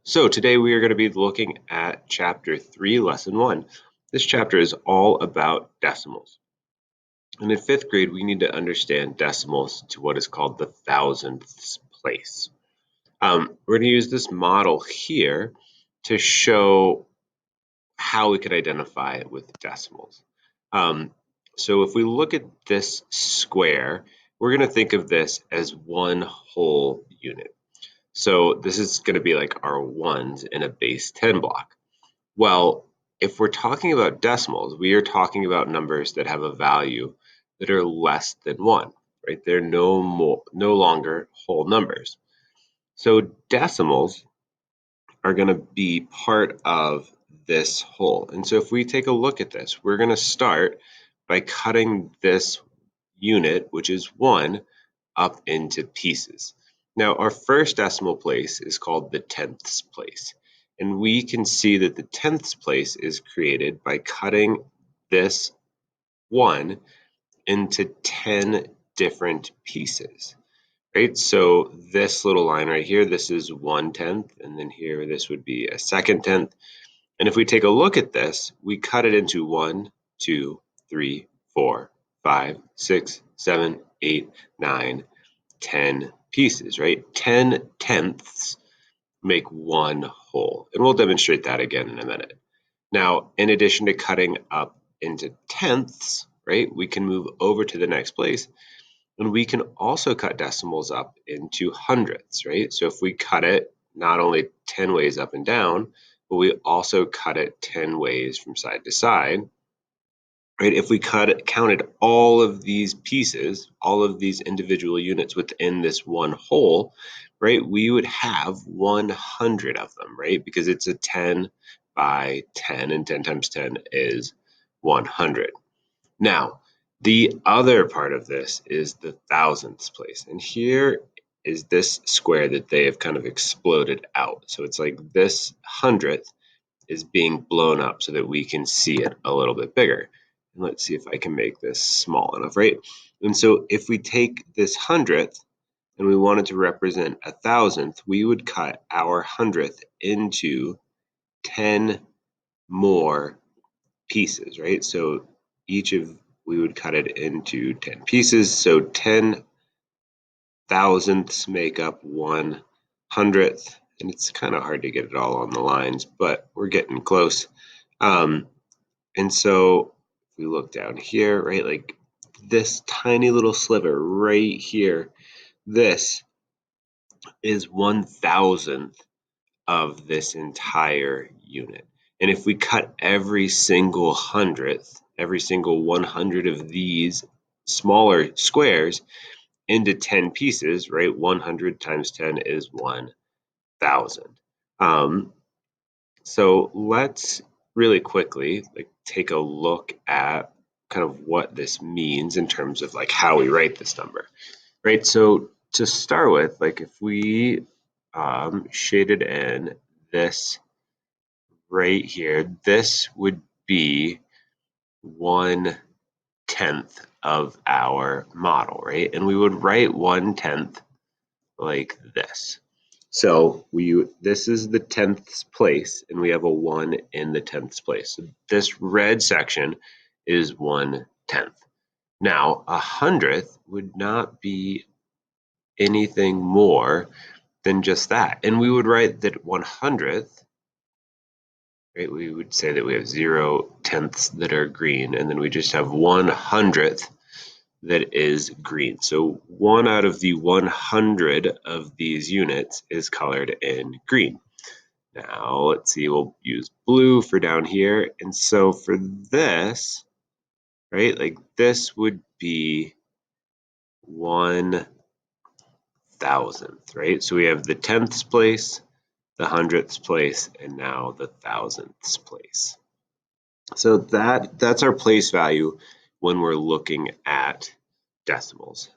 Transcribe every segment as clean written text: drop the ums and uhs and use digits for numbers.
So today we are going to be looking at chapter 3, lesson 1. This chapter is all about decimals. And in 5th grade, we need to understand decimals to what is called the thousandths place. We're going to use this model here to show how we could identify it with decimals. So if we look at this square, we're going to think of this as one whole unit. So this is going to be like our ones in a base 10 block. Well, if we're talking about decimals, we are talking about numbers that have a value that are less than 1, right? They're no longer whole numbers. So decimals are going to be part of this whole. And so if we take a look at this, we're going to start by cutting this unit, which is 1, up into pieces. Now, our first decimal place is called the tenths place. And we can see that the tenths place is created by cutting this 1 into 10 different pieces, right? So this little line right here, this is 1/10, and then here this would be a second tenth. And if we take a look at this, we cut it into 1, 2, 3, 4, 5, 6, 7, 8, 9, 10 pieces, right? 10 tenths make one whole. And we'll demonstrate that again in a minute. Now, in addition to cutting up into tenths, right, we can move over to the next place. And we can also cut decimals up into hundredths, right? So if we cut it not only 10 ways up and down, but we also cut it 10 ways from side to side, right? If we counted all of these pieces, all of these individual units within this one whole, right, we would have 100 of them, right? Because it's a 10 by 10, and 10 times 10 is 100. Now, the other part of this is the thousandths place. And here is this square that they have kind of exploded out. So it's like this hundredth is being blown up so that we can see it a little bit bigger. And let's see if I can make this small enough, right? And so if we take this hundredth and we wanted to represent a thousandth, we would cut our hundredth into 10 more pieces, right? So we would cut it into 10 pieces. So 10 thousandths make up 100th. And it's kind of hard to get it all on the lines, but we're getting close. And so if we look down here, right, like this tiny little sliver right here, this is 1,000th of this entire unit. And if we cut every single hundredth, every single 100 of these smaller squares into 10 pieces, right, 100 times 10 is 1,000. So let's really quickly take a look at kind of what this means in terms of like how we write this number, right? So to start with, like if we shaded in this right here, this would be 1/10 of our model, right? And we would write 1/10 like this. So this is the tenths place, and we have a 1 in the tenths place. So this red section is 1/10. Now, a hundredth would not be anything more than just that. And we would write that 100th, right? We would say that we have 0/10ths that are green, and then we just have 100th that is green. So 1 out of the 100 of these units is colored in green. Now let's see, we'll use blue for down here. And so for this, right, like this would be 1,000th, right? So we have the tenths place, the hundredths place, and now the thousandths place. So that's our place value when we're looking at decimals.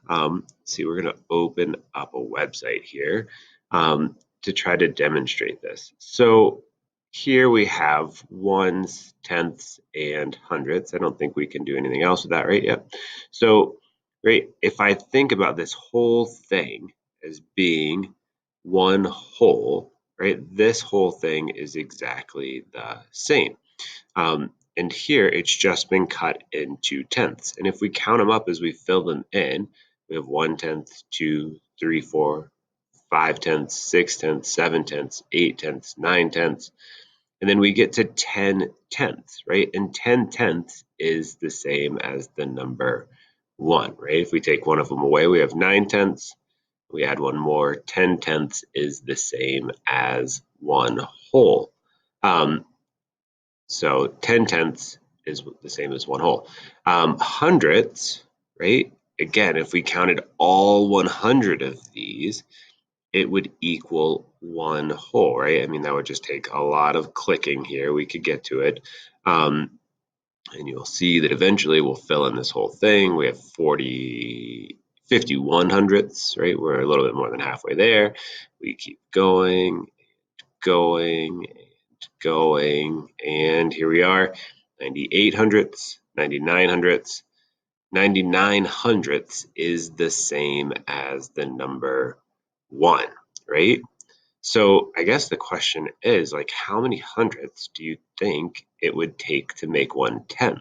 See, we're going to open up a website here to try to demonstrate this. So here we have ones, tenths, and hundredths. I don't think we can do anything else with that, right? Yep. So, right, if I think about this whole thing as being one whole, right? This whole thing is exactly the same. And here it's just been cut into tenths. And if we count them up as we fill them in, we have 1/10, 2, 3, 4, 5/10, 6/10, 7/10, 8/10, 9/10, and then we get to 10/10, right? And 10/10 is the same as the number 1, right? If we take one of them away, we have 9/10. We add one more, 10/10 is the same as 1 whole. So 10/10 is the same as 1 whole. Hundredths, right? Again, if we counted all 100 of these, it would equal 1 whole, right? I mean, that would just take a lot of clicking here. We could get to it. And you'll see that eventually we'll fill in this whole thing. We have 51 hundredths, right? We're a little bit more than halfway there. We keep going, going, going, and here we are, 98 hundredths, 99 hundredths. 99 hundredths is the same as the number 1, right? So I guess the question is, like, how many hundredths do you think it would take to make 1/10,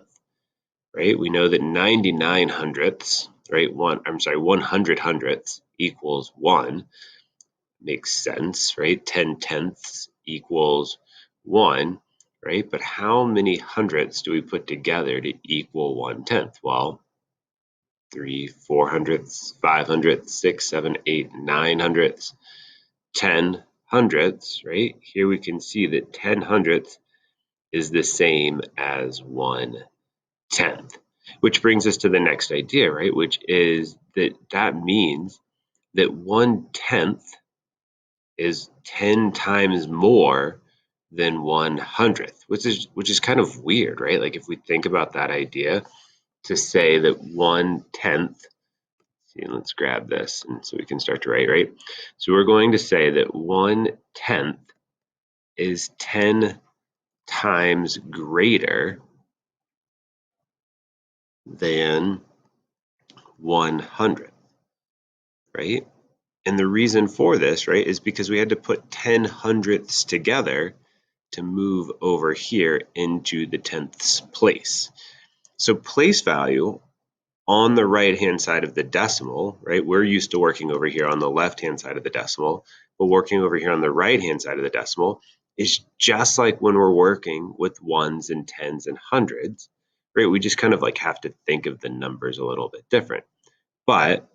right? We know that 99 hundredths, right? 100 hundredths equals 1. Makes sense, right? 10/10 equals 1, right? But how many hundredths do we put together to equal 1/10? Well, 3, 4 hundredths, 5 hundredths, 6, 7, 8, 9 hundredths, 10 hundredths, right? Here we can see that 10 hundredths is the same as 1/10, which brings us to the next idea, right? Which is that means that 1/10 is 10 times more than 1/100th, which is kind of weird, right? Like if we think about that idea, to say that 1/10, see, let's grab this and so we can start to write, right? So we're going to say that 1/10 is 10 times greater than 1/100th, right? And the reason for this, right, is because we had to put 10 hundredths together to move over here into the tenths place. So place value on the right-hand side of the decimal, right? We're used to working over here on the left-hand side of the decimal, but working over here on the right-hand side of the decimal is just like when we're working with ones and tens and hundreds, right? We just kind of like have to think of the numbers a little bit different. But,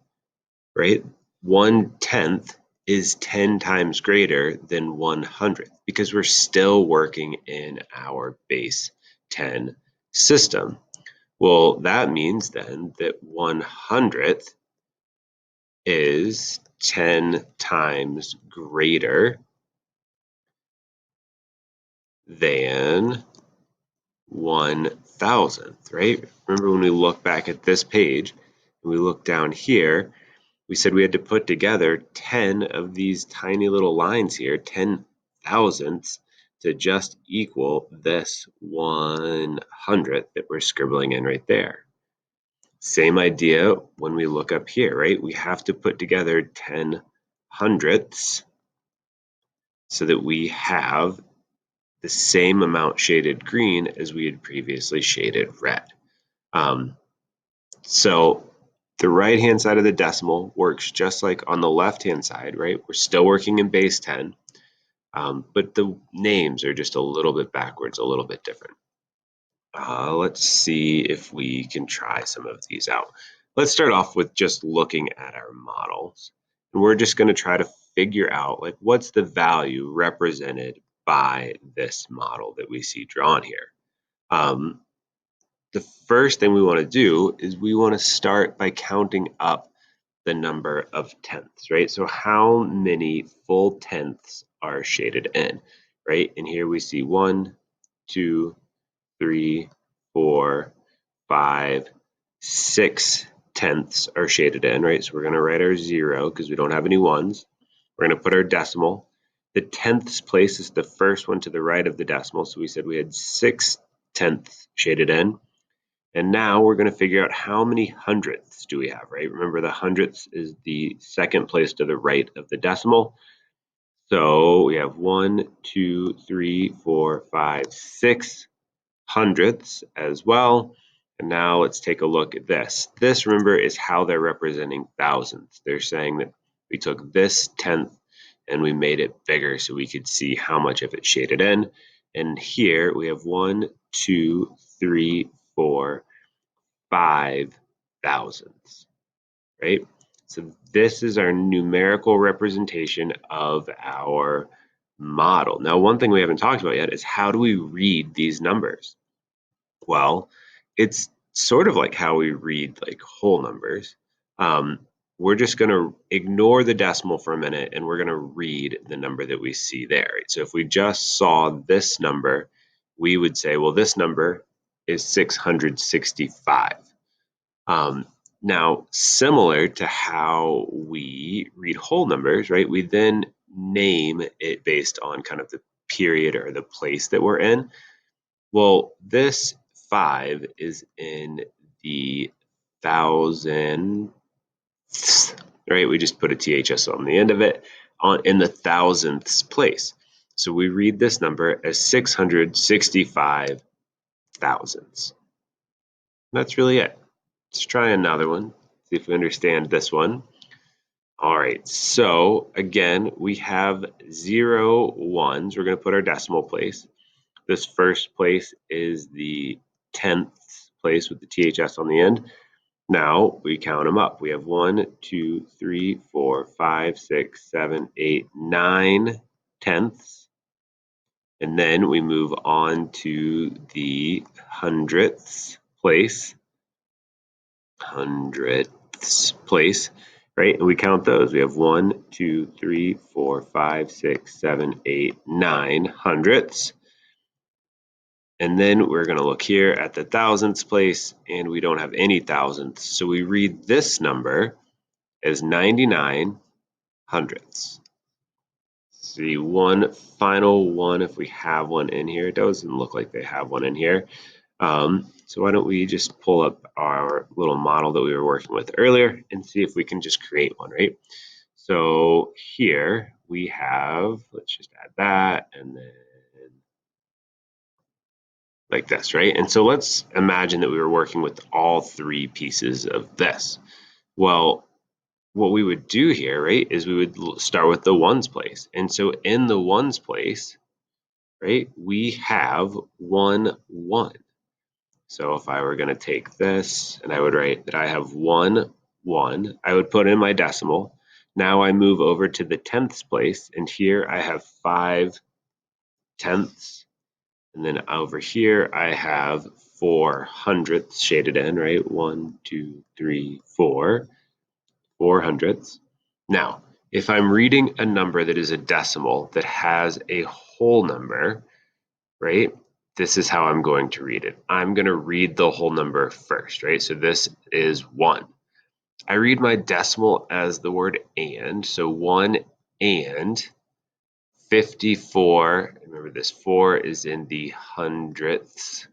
right, 1/10 is 10 times greater than 1/100th because we're still working in our base 10 system. Well, that means then that 1/100th is 10 times greater than 1,000th, right? Remember when we look back at this page and we look down here, we said we had to put together 10 of these tiny little lines here, 10 thousandths, to just equal this 1/100th that we're scribbling in right there. Same idea when we look up here, right? We have to put together 10 hundredths so that we have the same amount shaded green as we had previously shaded red. So the right-hand side of the decimal works just like on the left-hand side, right? We're still working in base 10, but the names are just a little bit backwards, a little bit different. Let's see if we can try some of these out. Let's start off with just looking at our models. And we're just going to try to figure out, like, what's the value represented by this model that we see drawn here. The first thing we want to do is we want to start by counting up the number of tenths, right? So how many full tenths are shaded in, right? And here we see 1, 2, 3, 4, 5, 6 tenths are shaded in, right? So we're going to write our 0 because we don't have any ones. We're going to put our decimal. The tenths place is the first one to the right of the decimal. So we said we had 6 tenths shaded in. And now we're going to figure out how many hundredths do we have, right? Remember, the hundredths is the second place to the right of the decimal. So we have 1, 2, 3, 4, 5, 6 hundredths as well. And now let's take a look at this. This, remember, is how they're representing thousandths. They're saying that we took this tenth and we made it bigger so we could see how much of it shaded in. And here we have 1, 2, 3, 4, 5 thousandths, right? So this is our numerical representation of our model. Now, one thing we haven't talked about yet is how do we read these numbers? Well, it's sort of like how we read like whole numbers. We're just going to ignore the decimal for a minute and we're going to read the number that we see there. Right? So if we just saw this number, we would say, well, this number is 665. Now, similar to how we read whole numbers, right? We then name it based on kind of the period or the place that we're in. Well, this 5 is in the thousandths, right? We just put a THS on the end of it in the thousandths place. So we read this number as 665 thousandths. That's really it. Let's try another one, see if we understand this one. All right, so again, we have 0 ones. We're going to put our decimal place. This first place is the 10th place with the THS on the end. Now we count them up. We have 1, 2, 3, 4, 5, 6, 7, 8, 9 tenths. And then we move on to the hundredths place. Right? And we count those. We have 1, 2, 3, 4, 5, 6, 7, 8, 9 hundredths. And then we're going to look here at the thousandths place, and we don't have any thousandths. So we read this number as 99 hundredths. See, one final one, if we have one in here. It doesn't look like they have one in here. So why don't we just pull up our little model that we were working with earlier and see if we can just create one, right? So here we have, let's just add that, and then like this, right? And so let's imagine that we were working with all 3 pieces of this. Well, what we would do here, right, is we would start with the ones place. And so in the ones place, right, we have 1, 1. So if I were going to take this and I would write that I have 1, 1, I would put in my decimal. Now I move over to the tenths place, and here I have 5 tenths. And then over here, I have 4 hundredths shaded in, right? 1, 2, 3, 4, 4 hundredths. Now, if I'm reading a number that is a decimal that has a whole number, right? This is how I'm going to read it. I'm going to read the whole number first, right? So this is 1. I read my decimal as the word and, so 1 and 54. Remember, this 4 is in the hundredths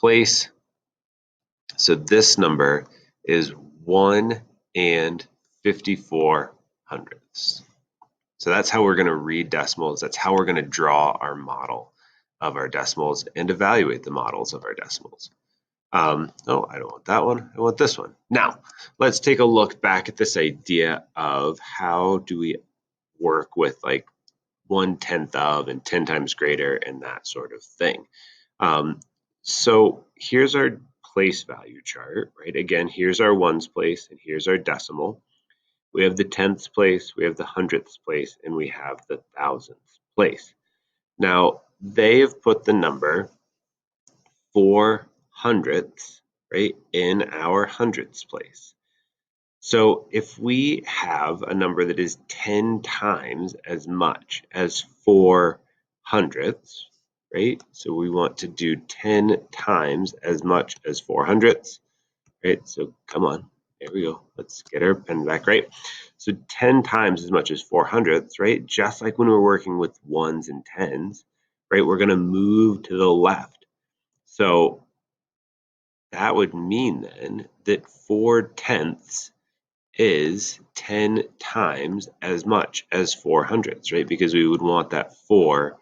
place. So this number is 1 and 54 hundredths. So that's how we're going to read decimals. That's how we're going to draw our model of our decimals and evaluate the models of our decimals. No, I don't want that one. I want this one. Now, let's take a look back at this idea of how do we work with like 1/10 of and 10 times greater and that sort of thing. So here's our place value chart, right? Again, here's our ones place and here's our decimal. We have the tenths place, we have the hundredths place, and we have the thousandths place. Now, they have put the number 4 hundredths, right, in our hundredths place. So if we have a number that is 10 times as much as 4 hundredths, right? So we want to do 10 times as much as 4 hundredths, right? So come on, there we go. Let's get our pen back, right? So 10 times as much as 4 hundredths, right? Just like when we're working with ones and tens, right? We're going to move to the left. So that would mean then that 4 tenths is 10 times as much as 400ths, right? Because we would want that 4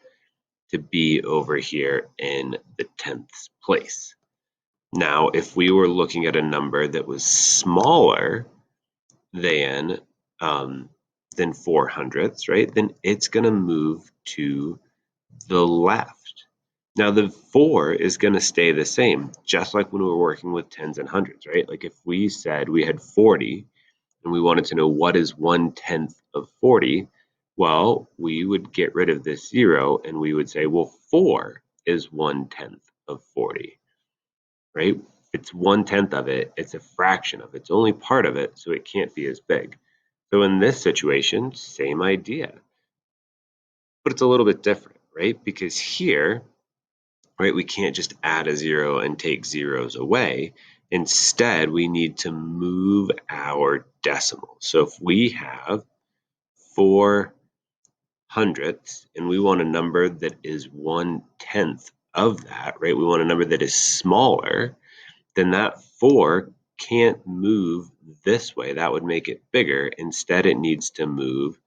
to be over here in the 10th place. Now, if we were looking at a number that was smaller than 400ths, right, then it's going to move to the left. Now, the 4 is going to stay the same, just like when we were working with tens and hundreds, right? Like if we said we had 40 and we wanted to know what is 1/10 of 40, well, we would get rid of this 0 and we would say, well, 4 is 1/10 of 40, right? It's 1/10 of it, it's a fraction of it, it's only part of it, so it can't be as big. So in this situation, same idea, but it's a little bit different, right? Because here, right, we can't just add a 0 and take zeros away. Instead, we need to move our decimal. So if we have 400ths and we want a number that is 1/10 of that, right? We want a number that is smaller, then that 4 can't move this way. That would make it bigger. Instead, it needs to move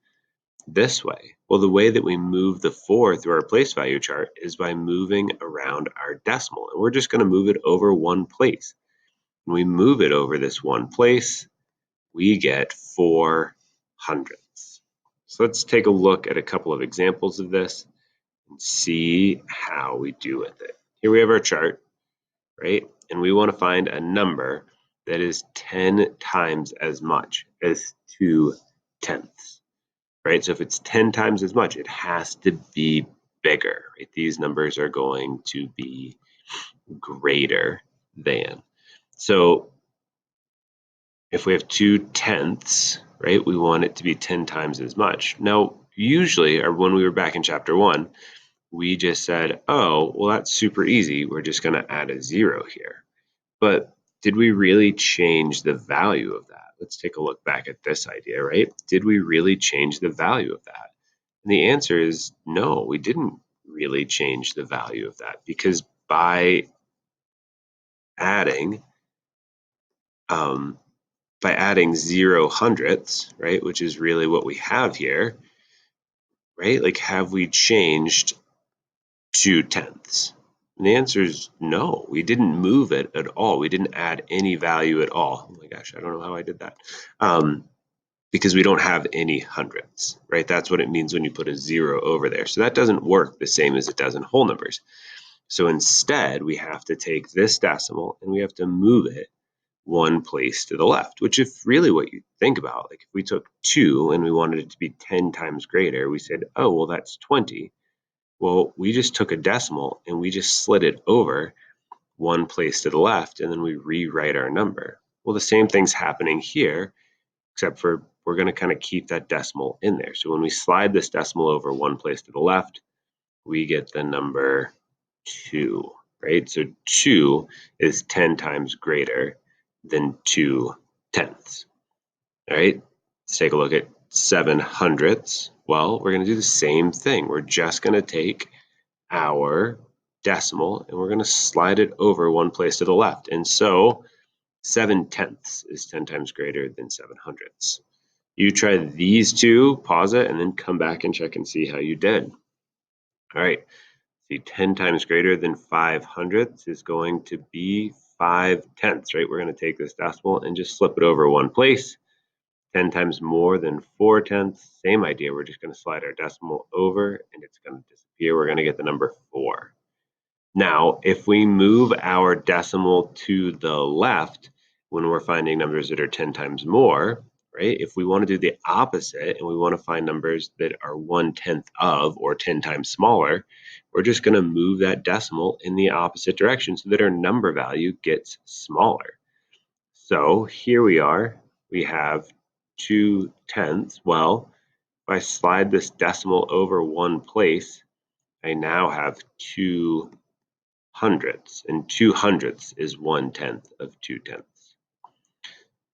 this way. Well, the way that we move the 4 through our place value chart is by moving around our decimal. And we're just going to move it over one place. When we move it over this one place, we get 400ths. So let's take a look at a couple of examples of this and see how we do with it. Here we have our chart, right? And we want to find a number that is 10 times as much as 2/10ths, right? So if it's 10 times as much, it has to be bigger, right? These numbers are going to be greater than. So if we have 2/10ths, right, we want it to be 10 times as much. Now, usually, or when we were back in chapter 1, we just said, oh, well, that's super easy. We're just going to add a 0 here. But did we really change the value of that? Let's take a look back at this idea, right? Did we really change the value of that? And the answer is no, we didn't really change the value of that, because by adding 0 hundredths, right, which is really what we have here, right? Like, have we changed 2/10ths? And the answer is no, we didn't move it at all. We didn't add any value at all. Oh my gosh, I don't know how I did that. Because we don't have any hundredths, right? That's what it means when you put a 0 over there. So that doesn't work the same as it does in whole numbers. So instead, we have to take this decimal and we have to move it one place to the left, which is really what you think about. Like if we took 2 and we wanted it to be 10 times greater, we said, oh, well, that's 20. Well, we just took a decimal and we just slid it over one place to the left, and then we rewrite our number. Well, the same thing's happening here, except for we're going to kind of keep that decimal in there. So when we slide this decimal over one place to the left, we get the number 2, right? So 2 is 10 times greater than 2/10ths, all right? Let's take a look at 700ths. Well, we're going to do the same thing. We're just going to take our decimal and we're going to slide it over one place to the left. And so 7/10ths is 10 times greater than 700ths. You try these two, pause it, and then come back and check and see how you did. All right. See, 10 times greater than 500ths is going to be 5/10ths, right? We're going to take this decimal and just flip it over one place. 10 times more than 4/10ths, same idea. We're just going to slide our decimal over and it's going to disappear. We're going to get the number 4. Now, if we move our decimal to the left when we're finding numbers that are 10 times more, right? If we want to do the opposite and we want to find numbers that are 1/10 of or 10 times smaller, we're just going to move that decimal in the opposite direction so that our number value gets smaller. So here we are, we have 2/10ths. Well, if I slide this decimal over one place, I now have 2/100ths, and 2/100ths is 1/10 of 2/10ths.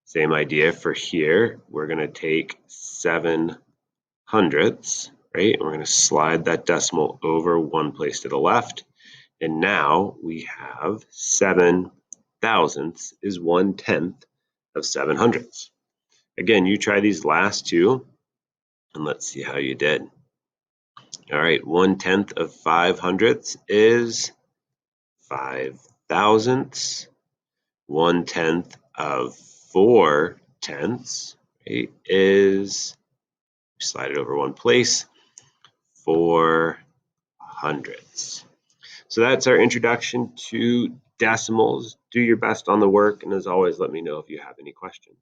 Same idea for here. We're going to take 7/100ths, right? And we're going to slide that decimal over one place to the left. And now we have 7/1000ths is 1/10 of 700ths. Again, you try these last two, and let's see how you did. All right, 1/10 of 5/100 is 5 thousandths. 1/10 of 4/10 right, is, slide it over one place, 4/100. So that's our introduction to decimals. Do your best on the work, and as always, let me know if you have any questions.